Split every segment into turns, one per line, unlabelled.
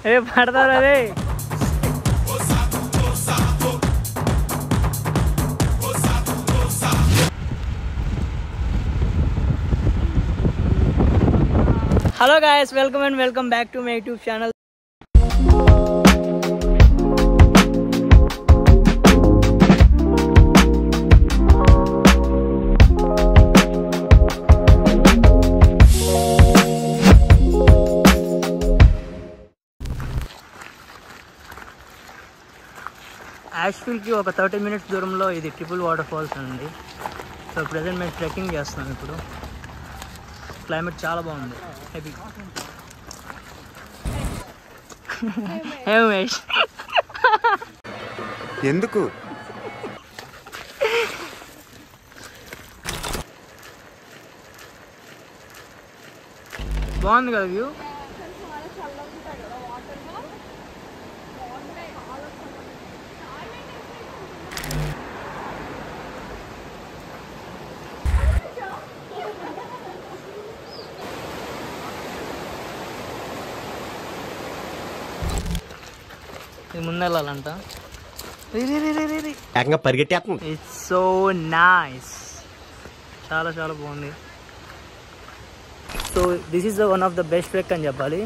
రే పడతారు అదే. Hello guys, welcome back to my YouTube channel. యాష్ఫీల్డ్కి ఒక 30 minutes దూరంలో ఇది ట్రిపుల్ వాటర్ ఫాల్స్ ఉంది. సో ప్రజెంట్ మేము ట్రెక్కింగ్ చేస్తున్నాం. ఇప్పుడు క్లైమేట్ చాలా బాగుంది. హ్యాపీ ఉమేష్
ఎందుకు
బాగుంది కదా వ్యూ. ఇది ముందెళ్ళాలంట.
పరిగెట్టేస్తుంది.
It's so nice. చాలా చాలా బాగుంది. So this is one of the best trek అని చెప్పాలి.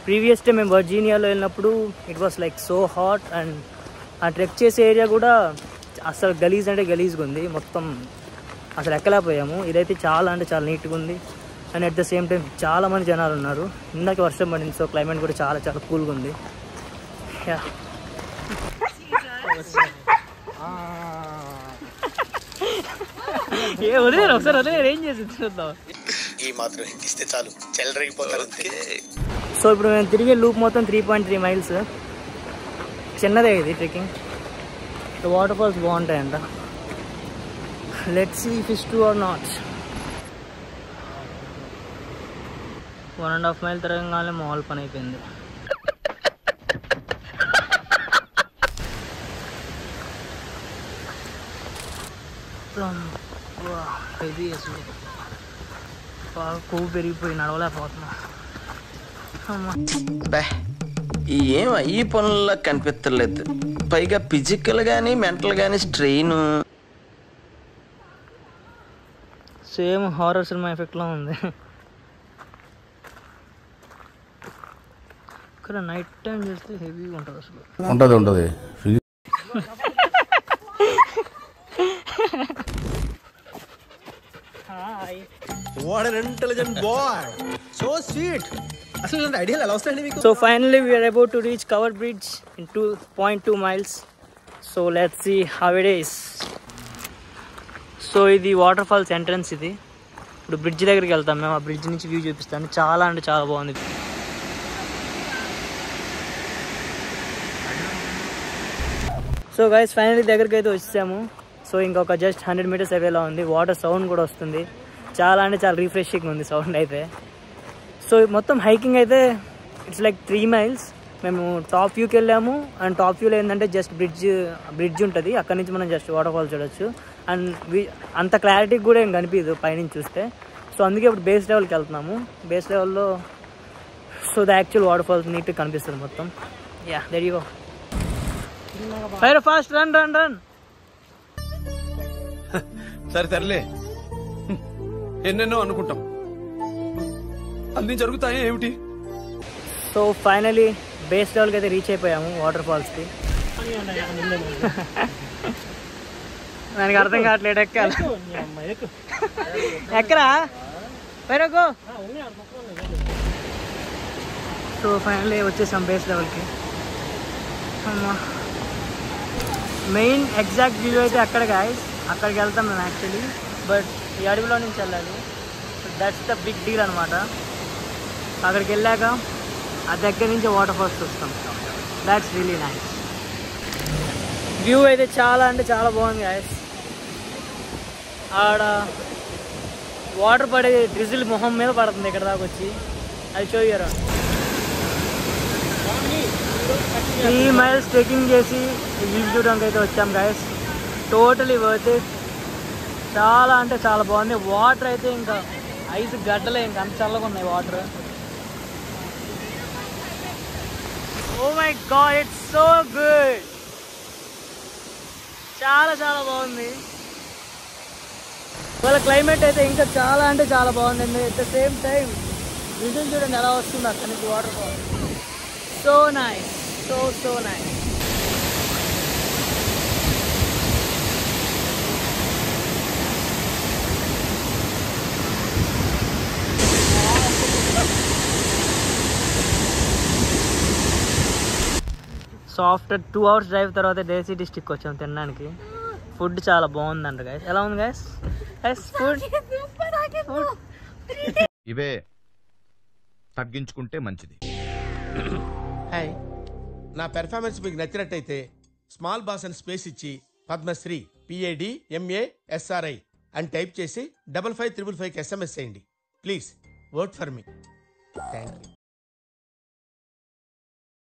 ప్రీవియస్ డే మేము వర్జీనియాలో వెళ్ళినప్పుడు it was like so hot, and ఆ ట్రెక్ చేసే ఏరియా కూడా అసలు గలీజ్ అంటే గలీజ్గా ఉంది. మొత్తం అసలు ఎక్కలేకపోయాము. ఇదైతే చాలా అంటే చాలా నీట్గా ఉంది, and at the same time చాలా మంది జనాలు ఉన్నారు. ఇందాక వర్షం పడింది, సో క్లైమేట్ కూడా చాలా చాలా కూల్గా ఉంది. యా వదిలేరు ఒకసారి, వదిలేరు ఏం చేసి చూద్దాం.
ఈ మాత్రం ఇస్తే చాలు, చెల్లరగిపోతారు.
సో ఇప్పుడు మేము తిరిగే లూప్ మొత్తం 3.3 miles. చిన్నదే ఇది ట్రెక్కింగ్. వాటర్ ఫాల్స్ బాగుంటాయంట. Let's see if it's true or not. 1.5 mile తిరగగానే మాల్ పని అయిపోయింది. హెవీ అసలు బాగా కొవ్వు పెరిగిపోయి నడవలేకపోతున్నా.
ఏం ఈ పనుల్లో కనిపించలేదు. పైగా ఫిజికల్ గానీ మెంటల్ గానీ స్ట్రెయిన్.
సేమ్ హారర్ సినిమా ఎఫెక్ట్లో ఉంది. ఇక్కడ నైట్ టైం చేస్తే హెవీగా ఉంటుంది అసలు.
ఉంటుంది
What an intelligent boy. So sweet. అసలు ఇలాంటి ఐడియాలు ఎలా వస్తాయండి మీకు?
So finally we are about to reach Covered Bridge in 2.2 miles. So let's see how it is. So ఇది వాటర్ ఫాల్స్ ఎంట్రన్స్. ఇది ఇప్పుడు బ్రిడ్జ్ దగ్గరికి వెళ్తాం మేము. ఆ బ్రిడ్జ్ నుంచి వ్యూ చూపిస్తాను. చాలా అంటే చాలా బాగుంది. సో గైస్ ఫైనల్లీ దగ్గరికి అయితే వచ్చాము. సో ఇంకొక జస్ట్ 100 meters అవేలా ఉంది. వాటర్ సౌండ్ కూడా వస్తుంది. చాలా అంటే చాలా రిఫ్రెషింగ్ ఉంది సౌండ్ అయితే. సో మొత్తం హైకింగ్ అయితే ఇట్స్ లైక్ 3 miles. మేము టాప్ వ్యూకి వెళ్ళాము, అండ్ టాప్ వ్యూలో ఏంటంటే జస్ట్ బ్రిడ్జ్ ఉంటుంది. అక్కడ నుంచి మనం జస్ట్ వాటర్ ఫాల్ చూడొచ్చు. అండ్ అంత క్లారిటీ కూడా ఏం కనిపించదు పైనుంచి చూస్తే. సో అందుకే ఇప్పుడు బేస్ లెవెల్కి వెళ్తున్నాము. బేస్ లెవెల్లో so the actual water falls నీట్గా కనిపిస్తుంది మొత్తం. Yeah there you go. Fire fast, run run run.
సరే తరలే, ఎన్నెన్నో అనుకుంటాం, అన్ని జరుగుతాయి ఏమిటి.
సో ఫైనలీ బేస్ లెవెల్కి అయితే రీచ్ అయిపోయాము వాటర్ ఫాల్స్కి. దానికి అర్థం కావట్లేదు. ఎక్కాలి ఎక్కరా పైరకో. సో ఫైనలీ వచ్చేసాం బేస్ లెవెల్కి. మెయిన్ ఎగ్జాక్ట్ వ్యూ అయితే అక్కడ గాయస్, అక్కడికి వెళ్తాం మేము యాక్చువల్లీ. బట్ ఈ అడవిలో నుంచి వెళ్ళాలి. దట్స్ ద బిగ్ డీల్ అనమాట. అక్కడికి వెళ్ళాక ఆ దగ్గర నుంచి వాటర్ ఫాల్స్ చూస్తాం. That's really nice. వ్యూ అయితే చాలా అంటే చాలా బాగుంది గాయస్. ఆడ వాటర్ పడే డ్రిజిల్ మొహం మీద పడుతుంది ఇక్కడ దాకా వచ్చి. అది షో ఇయర్ 3 miles ట్రెక్కింగ్ చేసి వ్యూ చూడడానికి అయితే వచ్చాం గాయస్. Totally worth it. చాలా అంటే చాలా బాగుంది. వాటర్ అయితే ఇంకా ఐస్ గడ్డలే, ఇంకా అంత చల్లగా ఉన్నాయి water. My God, it's so good. చాలా చాలా బాగుంది. వాళ్ళ క్లైమేట్ అయితే ఇంకా చాలా అంటే చాలా బాగుందండి. At the same time visual చూడండి ఎలా వస్తుంది అక్కడి నుంచి water fall. So nice, so nice. So after 2 hours drive తర్వాత డేసీ డిస్ట్రిక్ట్ వచ్చాం తినడానికి. ఫుడ్ చాలా బాగుందంట గైస్. ఎలా ఉంది గైస్? ఫుడ్
ఇవే తగ్గించుకుంటే మంచిది.
హాయ్, నా పెర్ఫార్మెన్స్ మీకు నచ్చినట్టయితే స్మాల్ బాస్ అని స్పేస్ ఇచ్చి పద్మశ్రీ PADMASRI అని టైప్ చేసి 5555కి SMS చేయండి. Please vote for me. Thank you.